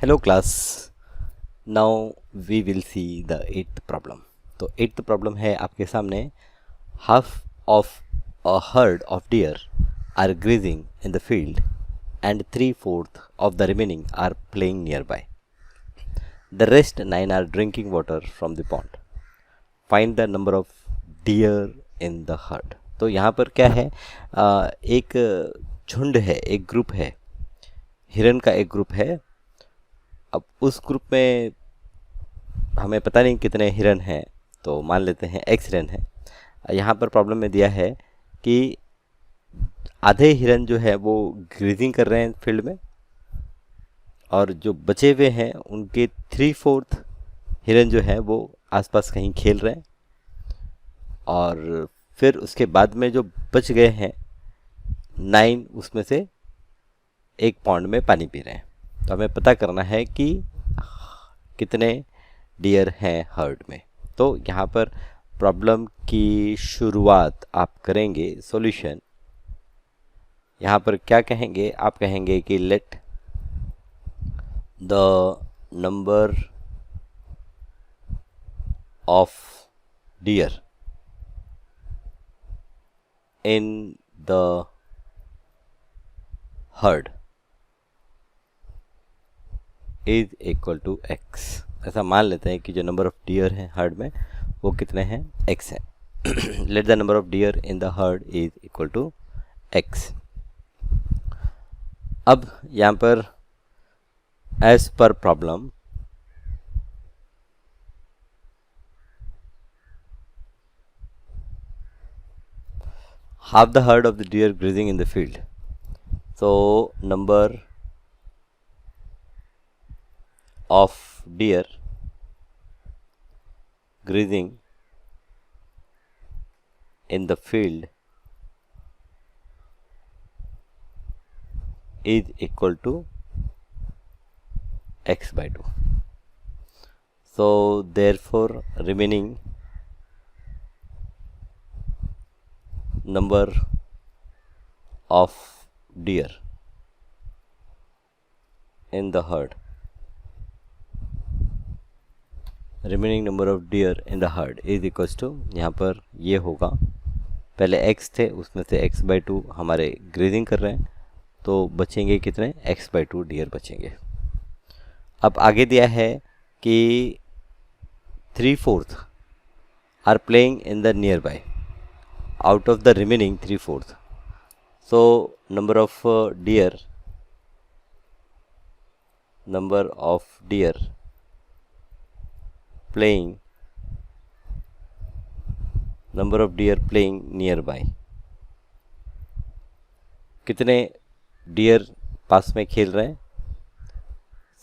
Hello class, now we will see the eighth problem. तो eighth problem है आपके सामने। Half of a herd of deer are grazing in the field and 3/4 of the remaining are playing nearby. The rest 9 are drinking water from the pond. Find the number of deer in the herd. तो यहाँ पर क्या है, एक झुंड है, एक group है, हिरन का एक ग्रुप है। अब उस ग्रुप में हमें पता नहीं कितने हिरन हैं, तो मान लेते हैं एक्स हिरन है। यहाँ पर प्रॉब्लम में दिया है कि आधे हिरन जो है वो ग्रेजिंग कर रहे हैं फील्ड में, और जो बचे हुए हैं उनके 3/4 हिरन जो है वो आसपास कहीं खेल रहे हैं, और फिर उसके बाद में जो बच गए हैं 9, उसमें से एक पॉन्ड में पानी पी रहे हैं। तो हमें पता करना है कि कितने डियर हैं हर्ड में। तो यहाँ पर प्रॉब्लम की शुरुआत आप करेंगे सॉल्यूशन। यहाँ पर क्या कहेंगे, आप कहेंगे कि let the number of deer in the herd is equal to X. ऐसा मान लेते हैं कि जो नंबर ऑफ डियर हैं हर्ड में वो कितने हैं, एक्स है। Let the number of deer in the herd is equal to X. अब यहाँ पर एज पर problem half the herd of the deer grazing in the field, so number of deer grazing in the field is equal to x by 2. So therefore remaining number of deer in the herd, remaining number of deer in the herd is equals to, यहाँ पर ये होगा, पहले x थे उसमें से x by 2 हमारे grazing कर रहे हैं, तो बचेंगे कितने, x by 2 डियर बचेंगे। अब आगे दिया है कि 3/4 are playing in the nearby out of the remaining 3/4. So number of deer playing nearby, कितने डियर पास में खेल रहे हैं,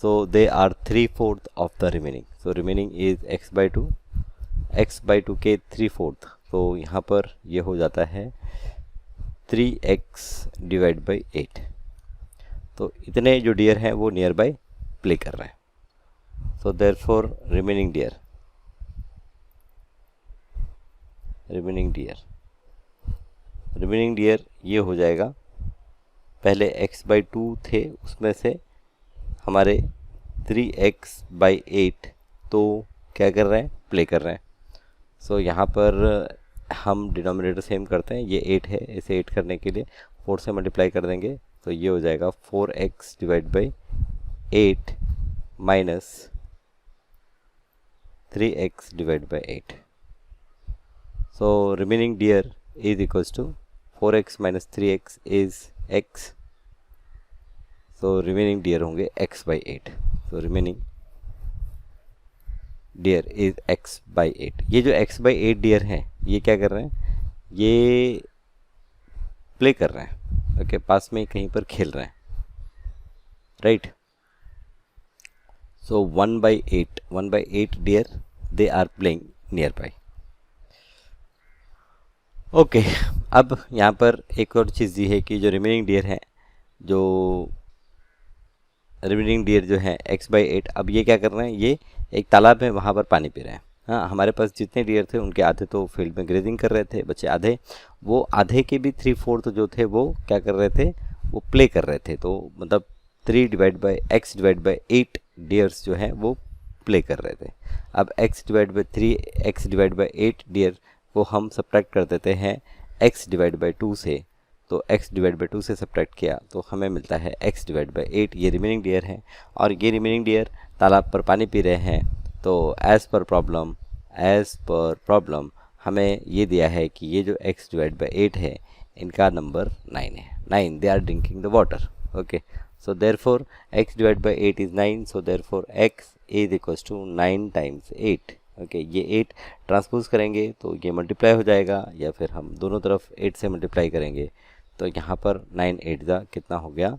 so they are 3/4 of the remaining. So remaining is x by 2, x by 2 के 3/4, तो यहाँ पर ये हो जाता है 3x डिवाइड बाई 8। तो इतने जो डियर हैं वो नियर बाय प्ले कर रहे हैं। सो देयरफॉर रिमेनिंग डियर ये हो जाएगा, पहले x by 2 थे उसमें से हमारे 3x by 8, तो क्या कर रहे हैं, प्ले कर रहे हैं। सो यहाँ पर हम डिनोमिनेटर सेम करते हैं, ये 8 है, इसे 8 करने के लिए 4 से मल्टीप्लाई कर देंगे, तो ये हो जाएगा 4x divide by 8 minus 3x divide by 8। So remaining deer is equals to 4x minus 3x is x। So remaining deer होंगे x by 8। So remaining deer is x by 8। ये जो x बाई 8 डियर हैं ये क्या कर रहे हैं, ये प्ले कर रहे हैं, ओके, पास में कहीं पर खेल रहे हैं, right. So 1/8 deer they are playing nearby. Okay, अब यहाँ पर एक और चीज़ दी है कि जो रिमेनिंग डियर जो हैं x by 8, अब ये क्या कर रहे हैं, ये एक तालाब है वहाँ पर पानी पी रहे हैं। हाँ, हमारे पास जितने डियर थे उनके आधे तो फील्ड में ग्रेजिंग कर रहे थे, बचे आधे, वो आधे के भी 3/4 जो थे वो क्या कर रहे थे, वो प्ले कर रहे थे। तो मतलब 3 divide by x divide by 8 dears जो हैं वो प्ले कर रहे थे। अब x divide by 3 x divide by 8 dear को हम सब्ट्रैक्ट कर देते हैं x डिवाइड बाई 2 से। तो x डिवाइड बाई 2 से सब्ट्रैक्ट किया तो हमें मिलता है x डिवाइड बाई 8। ये रिमेनिंग डियर है और ये रिमेनिंग डियर तालाब पर पानी पी रहे हैं। तो एज़ पर प्रॉब्लम हमें ये दिया है कि ये जो x डिवाइड बाई 8 है इनका नंबर 9 है। 9 they are drinking the water. Okay, so therefore x divided by 8 is 9, so therefore x is equals to 9 times 8। Okay, ये 8 ट्रांसपोज करेंगे तो ये मल्टीप्लाई हो जाएगा, या फिर हम दोनों तरफ 8 से मल्टीप्लाई करेंगे तो यहाँ पर 9 8 का कितना हो गया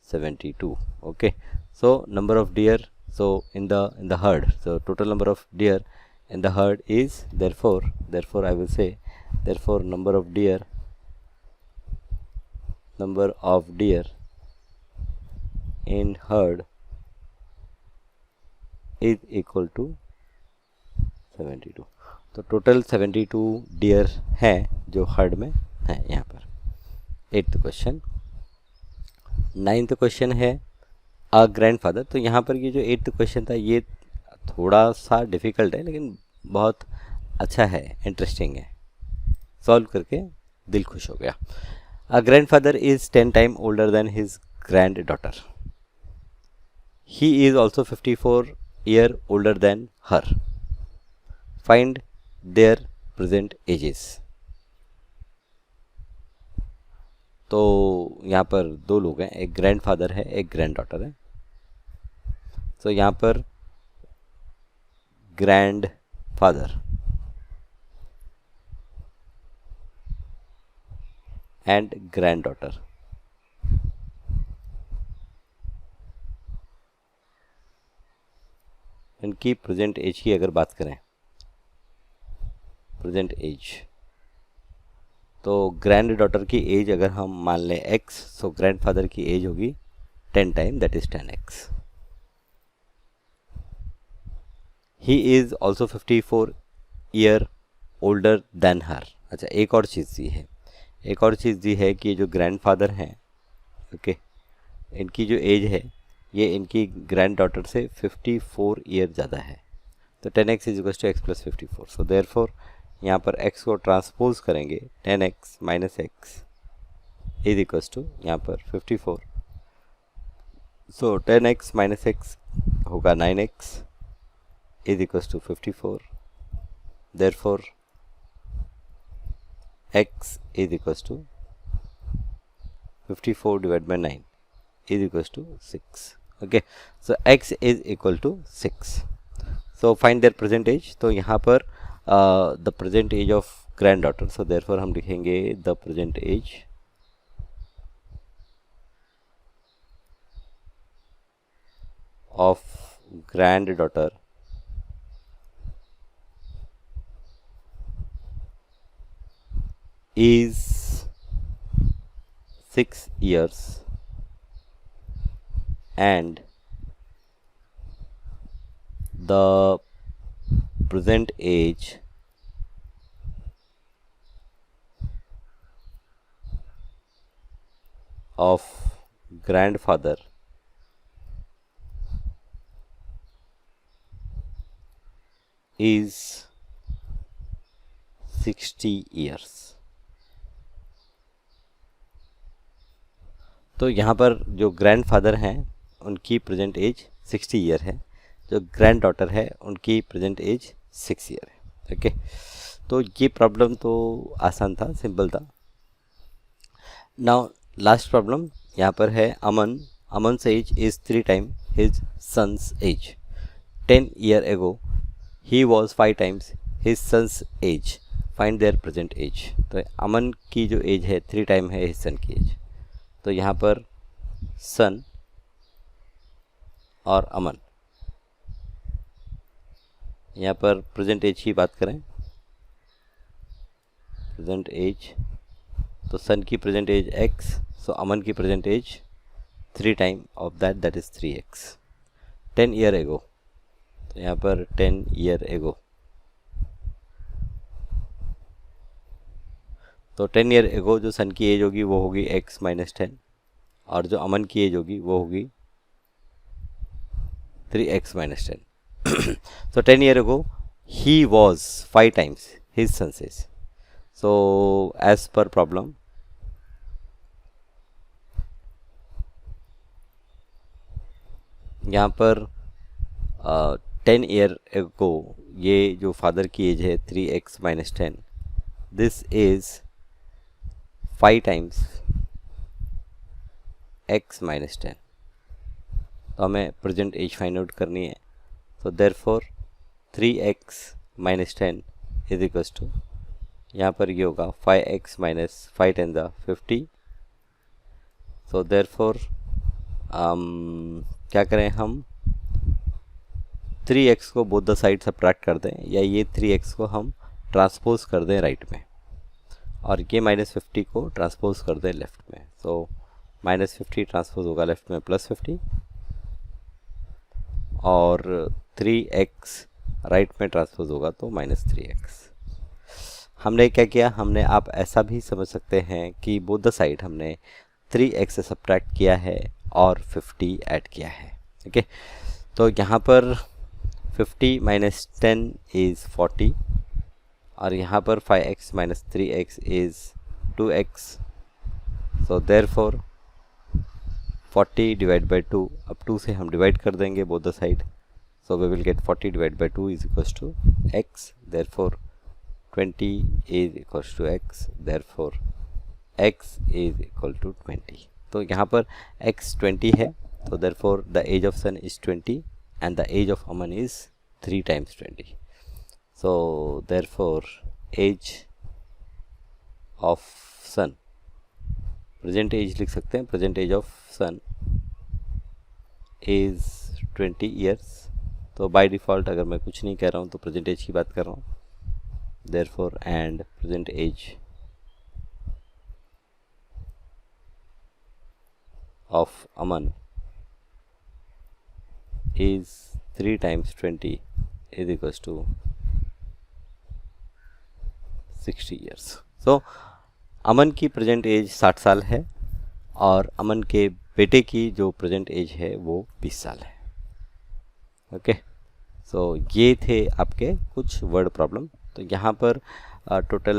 72। Okay, so number of dear, so in the heard, so total number of deer in the herd is therefore I will say therefore number of deer in herd is equal to 72। तो total 72 dear हैं जो heard में हैं यहाँ पर। 8th question. 9th question है अ grandfather. तो यहाँ पर ये जो 8th क्वेश्चन था ये थोड़ा सा डिफ़िकल्ट है लेकिन बहुत अच्छा है, इंटरेस्टिंग है, सॉल्व करके दिल खुश हो गया। अ grandfather is 10 time older than his grand daughter. He is also 54 year older than her. Find their present ages। तो यहाँ पर दो लोग हैं, एक ग्रैंडफादर है एक ग्रैंड डॉटर है। तो यहाँ पर grandfather and granddaughter, इनकी प्रेजेंट एज की अगर बात करें, प्रेजेंट एज, तो ग्रैंड डॉटर की एज अगर हम मान लें x, सो ग्रैंड फादर की एज होगी 10 time, that is 10x। He is also 54 year older than her. अच्छा, एक और चीज़ दी है कि जो ग्रैंड फादर हैं, ओके, इनकी जो एज है ये इनकी ग्रैंड डॉटर से 54 ईयर ज़्यादा है। तो 10x is equal to x plus 54। So therefore यहाँ पर x को ट्रांसपोज करेंगे 10x minus x is equal to यहाँ पर 54। सो 10x माइनस x होगा 9x is equal to 54। Therefore x is equal to 54 divide by 9 is equals to 6। okay, so x is equal to 6। so find their present age। तो यहाँ पर the present age of granddaughter, so therefore हम लिखेंगे the present age of granddaughter is 6 years and the present age of grandfather is 60 years। तो यहाँ पर जो grandfather हैं उनकी प्रेजेंट एज 60 ईयर है, जो ग्रैंड डॉटर है उनकी प्रेजेंट एज 6 ईयर है। ओके, तो ये प्रॉब्लम तो आसान था, सिंपल था। नाउ लास्ट प्रॉब्लम यहाँ पर है अमन's age is 3 time his son's age. 10 year ago he was 5 times his son's age. Find their present age. तो अमन की जो एज है 3 टाइम है हिज सन की एज। तो यहाँ पर सन और अमन, यहाँ पर प्रेजेंट एज की बात करें, प्रेजेंट एज, तो सन की present age x, so Aman की present age 3 time of that is 3x। 10 year ago, तो यहाँ पर 10 ईयर एगो, तो 10 ईयर एगो जो सन की एज होगी वो होगी x माइनस 10 और जो अमन की एज होगी वो होगी 3x minus 10. So 10 years ago he was 5 times his son says. So as per problem, यहाँ पर 10 year ago ये जो फादर की एज है 3x minus 10, this is 5 times x minus 10. तो हमें प्रेजेंट एज फाइंड आउट करनी है. तो therefore 3x minus 10 is equals to, यहाँ पर ये होगा 5x minus 5 10 ज़ा 50. सो देयरफॉर क्या करें हम, 3x को बोथ द साइड सब्ट्रैक्ट कर दें, या ये 3x को हम ट्रांसपोज कर दें राइट में, और ये -50 को ट्रांसपोज कर दें लेफ्ट में. सो -50 ट्रांसपोज होगा लेफ्ट में +50, और 3x राइट में ट्रांसपोज होगा तो -3x. हमने क्या किया, हमने, आप ऐसा भी समझ सकते हैं कि बोथ द साइड हमने 3x से सब्ट्रैक्ट किया है और 50 ऐड किया है. ओके, तो यहाँ पर 50 minus 10 is 40, और यहाँ पर 5x minus 3x is 2x. so therefore 40 divided by 2, अब 2 से हम डिवाइड कर देंगे both the side, so we will get 40 divided by 2 is equals to x. therefore 20 is equals to x, therefore x is equal to 20. तो यहाँ पर x 20 है, तो therefore the age of son is 20 and the age of Aman is 3 times 20. so therefore age of son, present age लिख सकते हैं, present age of son is 20 years. तो by default अगर मैं कुछ नहीं कह रहा हूँ तो present age की बात कर रहा हूँ. therefore and present age of Aman is 3 times 20 is equals to 60 years. so अमन की प्रेजेंट एज 60 साल है, और अमन के बेटे की जो प्रेजेंट एज है वो 20 साल है. ओके, सो ये थे आपके कुछ वर्ड प्रॉब्लम. तो यहाँ पर टोटल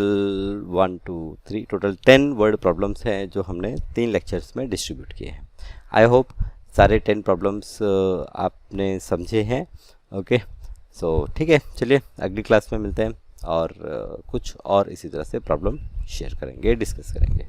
1 2 3 टोटल 10 वर्ड प्रॉब्लम्स हैं जो हमने 3 लेक्चर्स में डिस्ट्रीब्यूट किए हैं. आई होप सारे 10 प्रॉब्लम्स आपने समझे हैं. ओके, सो ठीक है, चलिए अगली क्लास में मिलते हैं, और कुछ और इसी तरह से प्रॉब्लम शेयर करेंगे, डिस्कस करेंगे.